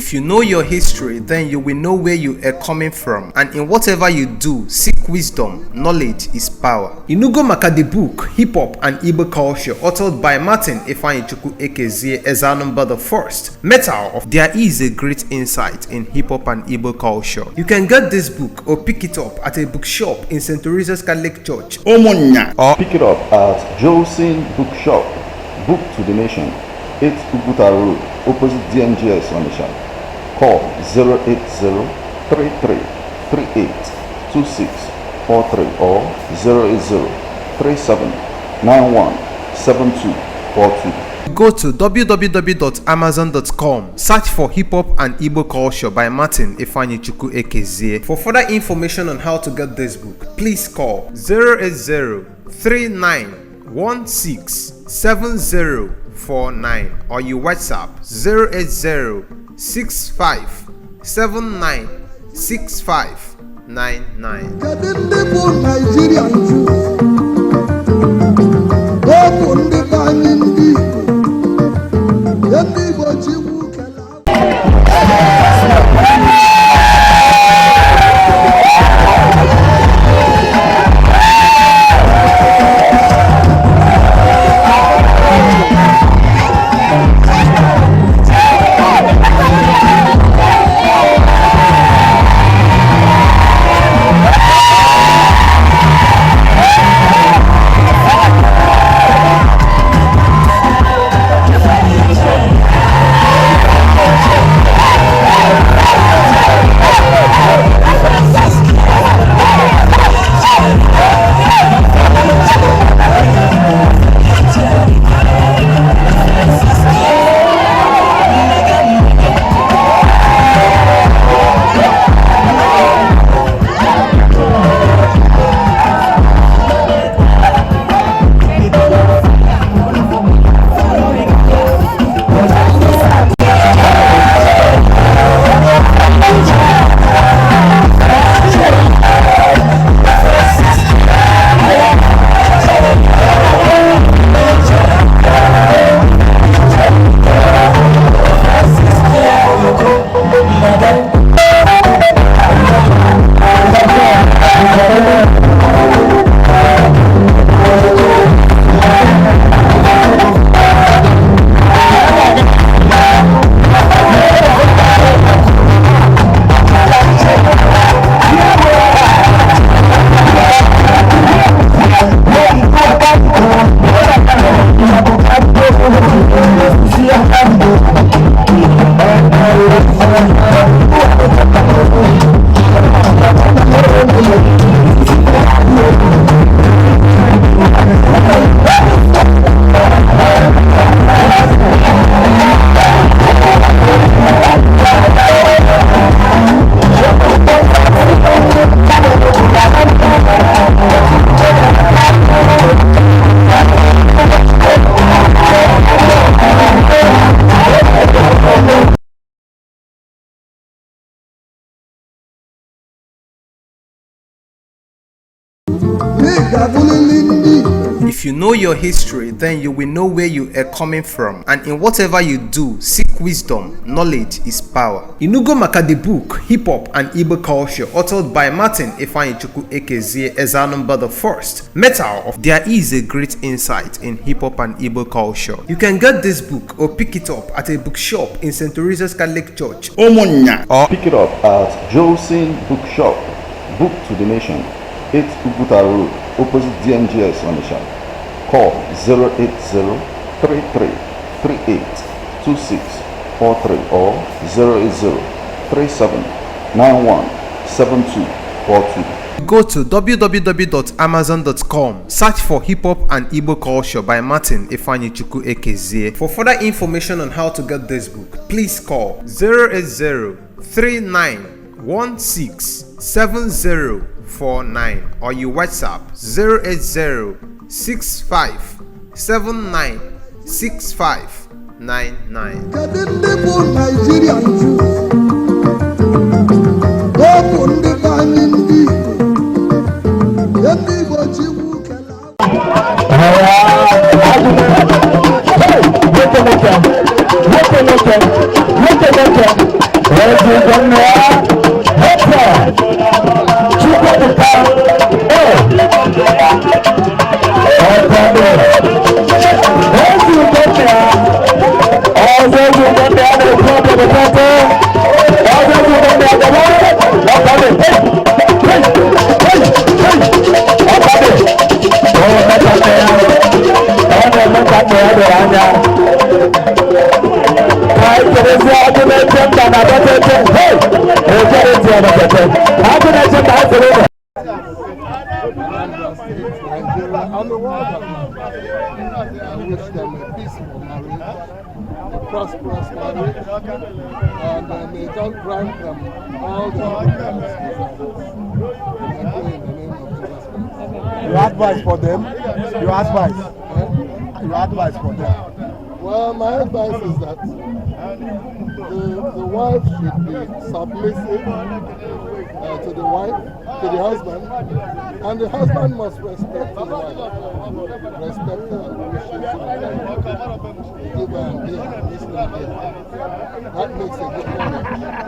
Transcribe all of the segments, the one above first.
If you know your history, then you will know where you are coming from, and in whatever you do, seek wisdom. Knowledge is power. Inugo maka the book Hip Hop and Igbo Culture, authored by Martin IGWE Eze the First. Metal of There is a great insight in hip hop and Igbo culture. You can get this book or pick it up at a bookshop in St. Teresa's Catholic Church, Omonya, or pick it up at Joseph's Bookshop, Book to the Nation, 8 Uguta Road, opposite DMGS on the shop. Call 080-3338-2643 or 080-3791-7242. Go to www.amazon.com, search for Hip Hop and Igbo Culture by Martin IGWE Eze. For further information on how to get this book, please call 080-3916-7049 or you WhatsApp 080-6579-6599. If you know your history, then you will know where you are coming from, and in whatever you do, seek wisdom. Knowledge is power. Inugo maka the book Hip Hop and Igbo Culture, authored by Martin IGWE Eze the First. Metal of There is a great insight in hip hop and Igbo culture. You can get this book or pick it up at a bookshop in St. Teresa's Catholic Church, Omonya, or pick it up at Joseph's Bookshop, Book to the Nation, 8 Uguta Road, opposite DMGS on the shop. Call 080-3338-2643 or 080-3791-7242. Go to www.amazon.com, search for Hip Hop and Igbo Culture by Martin IGWE Eze. For further information on how to get this book, please call 080-3916-7049 or you WhatsApp 080-6579-6599. On the one hand, I wish them a peaceful marriage, a prosperous marriage, and may God grant them all the happiness in the name of Jesus Christ. Your advice for them? Your advice? Your advice for them? Well, my advice is that the wife should be submissive to the husband, and the husband must respect his wife, respect her wishes, and give her and give her, listen and give her. That makes a good marriage.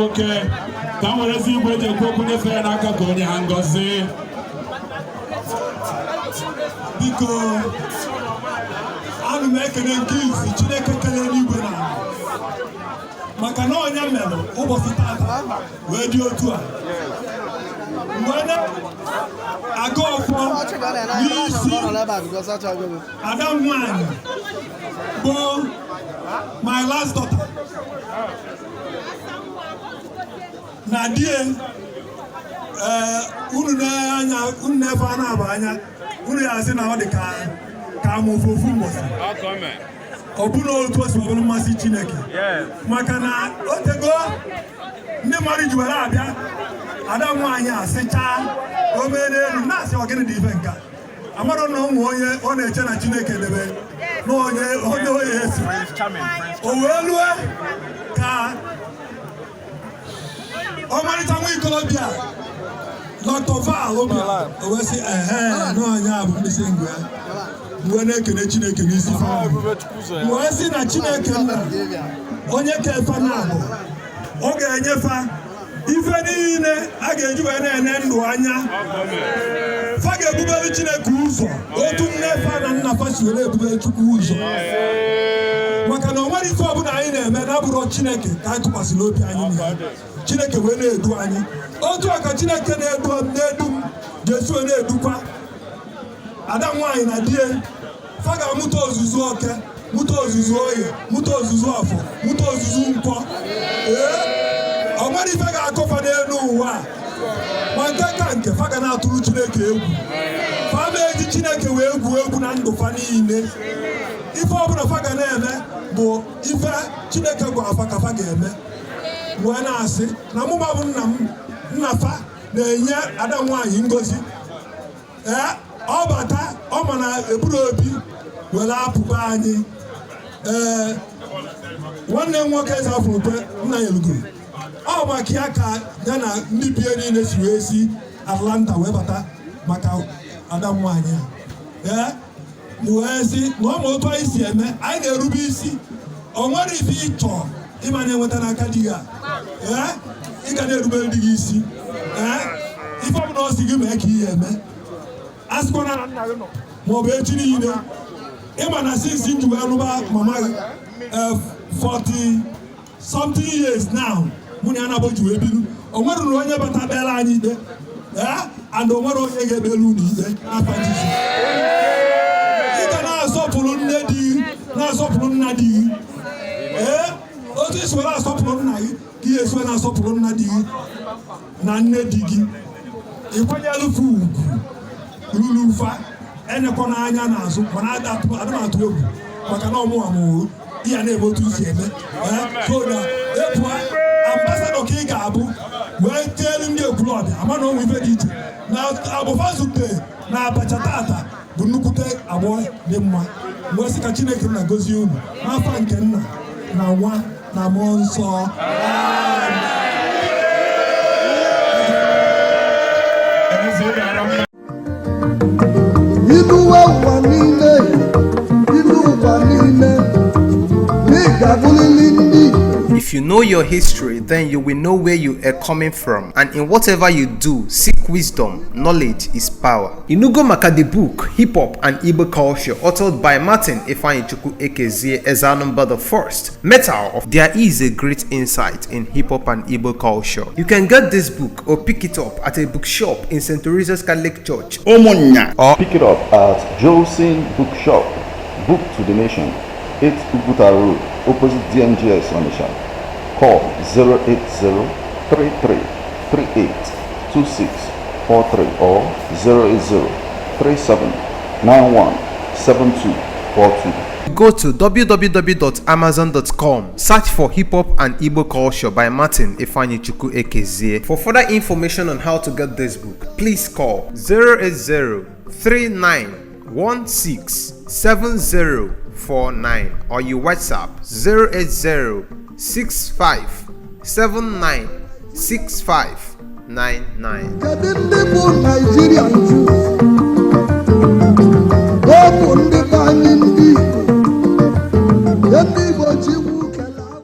Okay, that one is you with the coconut fair and I can go and go see. Because I'm making a gift, it's like a canary winner. Macano and Yamelo, over the Tata, where do you do? When I go for I don't mind. my last daughter. Nadie, unu never anya, unu ya se na wade ka mo fofu mbosi. Obuno otu osi obuno masi Chineke. Maka na otego ndị marriage were abịa ada nwanyị asịcha o mere elu na-asị ogene dị ife nka. Amara na ụmụ onye ọ na-eche na Chineke debe na onye esi. O wee lue ka ọmarịcha nwa ikolobịa Dr. Val Obia o wee sị na onye a bụ mkpịsị ngwa ya. Mwe na-ekene Chineke n'isi fa. Mwe sị na Chineke nna onye ka efe na-abụ ọ ga-enyefa ife niile a ga-eji wee na-ene ndụ anya. Fa ga-ebubere Chineke ụzọ otu nne fa na nna fa si were ebubere Chukwu ụzọ. Maka na o nwere ife ọbụla anyị na-eme na-abụrụ Chineke ka anyị tụkwasịrị obi anyị na ya. Chineke wee na-edu anyị. Otu a ka Chineke na-edu m Jesu na-edukwa ada nwanyị na die. Fa ga-amụta ozuzu oke, mụta ozuzu oye, mụta ozuzu afọ, mụta ozuzu nkwọ. Ọ nwere ife ga-akọfa n'elu ụwa ma nke ka nke fa ga na-atụrụ Chineke egwu. Fa na-eji Chineke wee egwu na ndụ fa niile. Ife ọbụla fa ga na-eme bụ ife Chineke gwara fa ka fa ga-eme. Wee na-asị na mụma bụ nna fa na-enye ada nwanyị ngozi. Ọ bata ọ ma na eburu obi were apụba anyị. Nwanne m nwoke eze afụrụkwe nna ya elugoro. Ọ maka ya ka ya na ndị bie niile si wee si Atlanta wee bata maka ada nwanyị a. Wee sị na ọ ma otu anyị si eme anyị na-erube isi. O nwere ife ịchọ ịma na-enweta n'aka di ya. Ị ga na-erubere di gị isi. Ife ọbụla ọ sị gị mee ka ihe eme. Asịkwana na nna gị nọ maọbụ echi niile. Ịma na since nji wee lụba mama gị 40 something years now mụ na ya na-abụji wee biru. O nwere na onye bata bịara anyị ikpe and o nwere onye ga-ebelu unu ikpe n'afa Jizọs. Ị ga na-asọpụrụ nne di gị na-asọpụrụ nna di gị. Otu isi were asọpụrụ nna gị ka ihe esi na-asọpụrụ nna di gị na nne di gị. Ịkwanyelu fa ugwu ruru fa enyekwana anya n'azụ mana adịmatụ egwu maka na ọmụ amụrụ ihe na-eme otu isi eme. So na epụa ambasadọ ka ị ga-abụ wee tielu ndị ekwulọbịa ama na onwe ife dị iche na abụfa zute na abacha tata bụ nnukwute agbọ dị mma. Wee sị ka Chineke na gozie unu n'afa nke nna na nwa na mmụọ nsọ. If you know your history, then you will know where you are coming from, and in whatever you do, seek wisdom. Knowledge is power. Inugo maka the book Hip Hop and Igbo Culture, authored by Martin IGWE Eze Ikendim the first. Metal of there is a great insight in hip hop and Igbo culture. You can get this book or pick it up at a bookshop in St. Teresa's Catholic Church, Omonya, or Pick it up at GODWIN Bookshop, Book to the Nation, 8 Uguta Road, opposite DMGS on the shop. Call 08033382643 or 08037917242. go to www.amazon.com, search for Hip Hop and Igbo Culture by Martin IGWE Eze. For further information on how to get this book, please call 08039167049 or you WhatsApp 08065796599. Kedu ndị bụ Nigerian